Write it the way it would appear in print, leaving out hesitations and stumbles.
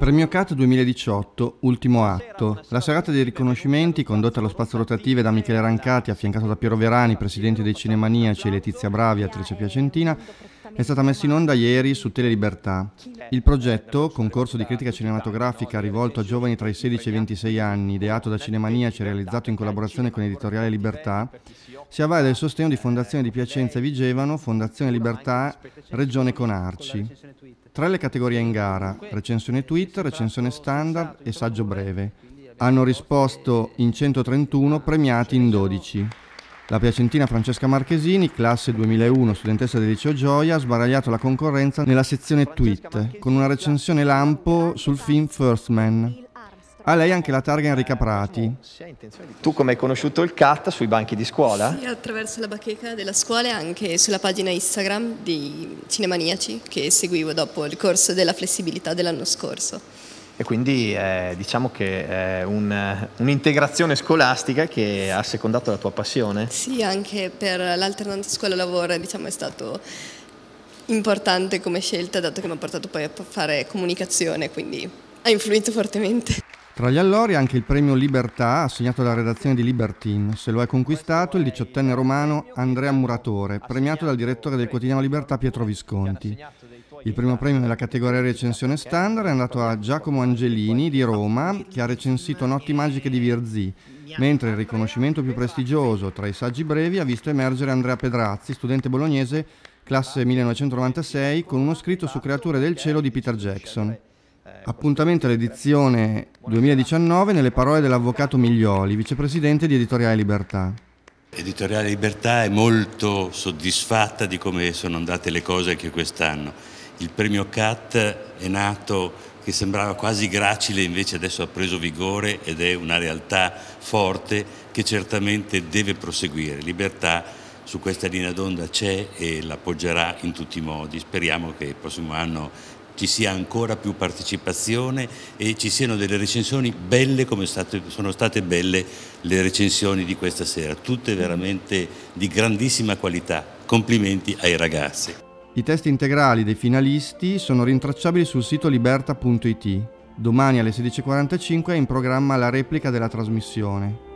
Premio CAT 2018, ultimo atto. La serata dei riconoscimenti, condotta allo Spazio Rotative da Michele Rancati, affiancato da Piero Verani, presidente dei Cinemaniaci, e Letizia Bravi, attrice piacentina, è stata messa in onda ieri su Telelibertà. Il progetto, concorso di critica cinematografica rivolto a giovani tra i 16 e i 26 anni, ideato da Cinemaniaci e realizzato in collaborazione con Editoriale Libertà, si avvale del sostegno di Fondazione di Piacenza e Vigevano, Fondazione Libertà, Regione Conarci. Tra le categorie in gara, recensione tweet, recensione standard e saggio breve. Hanno risposto in 131, premiati in 12. La piacentina Francesca Marchesini, classe 2001, studentessa del liceo Gioia, ha sbaragliato la concorrenza nella sezione tweet, con una recensione lampo sul film First Man. A lei anche la targa Enrica Prati. Tu come hai conosciuto il CAT? Sui banchi di scuola? Sì, attraverso la bacheca della scuola e anche sulla pagina Instagram di Cinemaniaci che seguivo dopo il corso della flessibilità dell'anno scorso. E quindi diciamo che è un'integrazione scolastica che ha assecondato la tua passione? Sì, anche per l'alternanza scuola-lavoro è stato importante come scelta, dato che mi ha portato poi a fare comunicazione, quindi ha influito fortemente. Tra gli allori anche il premio Libertà, assegnato dalla redazione di Libertin. Se lo è conquistato il 18enne romano Andrea Muratore, premiato dal direttore del quotidiano Libertà Pietro Visconti. Il primo premio nella categoria recensione standard è andato a Giacomo Angelini di Roma, che ha recensito Notti magiche di Virzì, mentre il riconoscimento più prestigioso tra i saggi brevi ha visto emergere Andrea Pedrazzi, studente bolognese, classe 1996, con uno scritto su Creature del cielo di Peter Jackson. Appuntamento all'edizione 2019 nelle parole dell'avvocato Miglioli, vicepresidente di Editoriale Libertà. Editoriale Libertà è molto soddisfatta di come sono andate le cose anche quest'anno. Il premio CAT è nato che sembrava quasi gracile, invece adesso ha preso vigore ed è una realtà forte che certamente deve proseguire. Libertà su questa linea d'onda c'è e l'appoggerà in tutti i modi. Speriamo che il prossimo anno ci sia ancora più partecipazione e ci siano delle recensioni belle come sono state belle le recensioni di questa sera, tutte veramente di grandissima qualità. Complimenti ai ragazzi. I testi integrali dei finalisti sono rintracciabili sul sito liberta.it. Domani alle 16:45 è in programma la replica della trasmissione.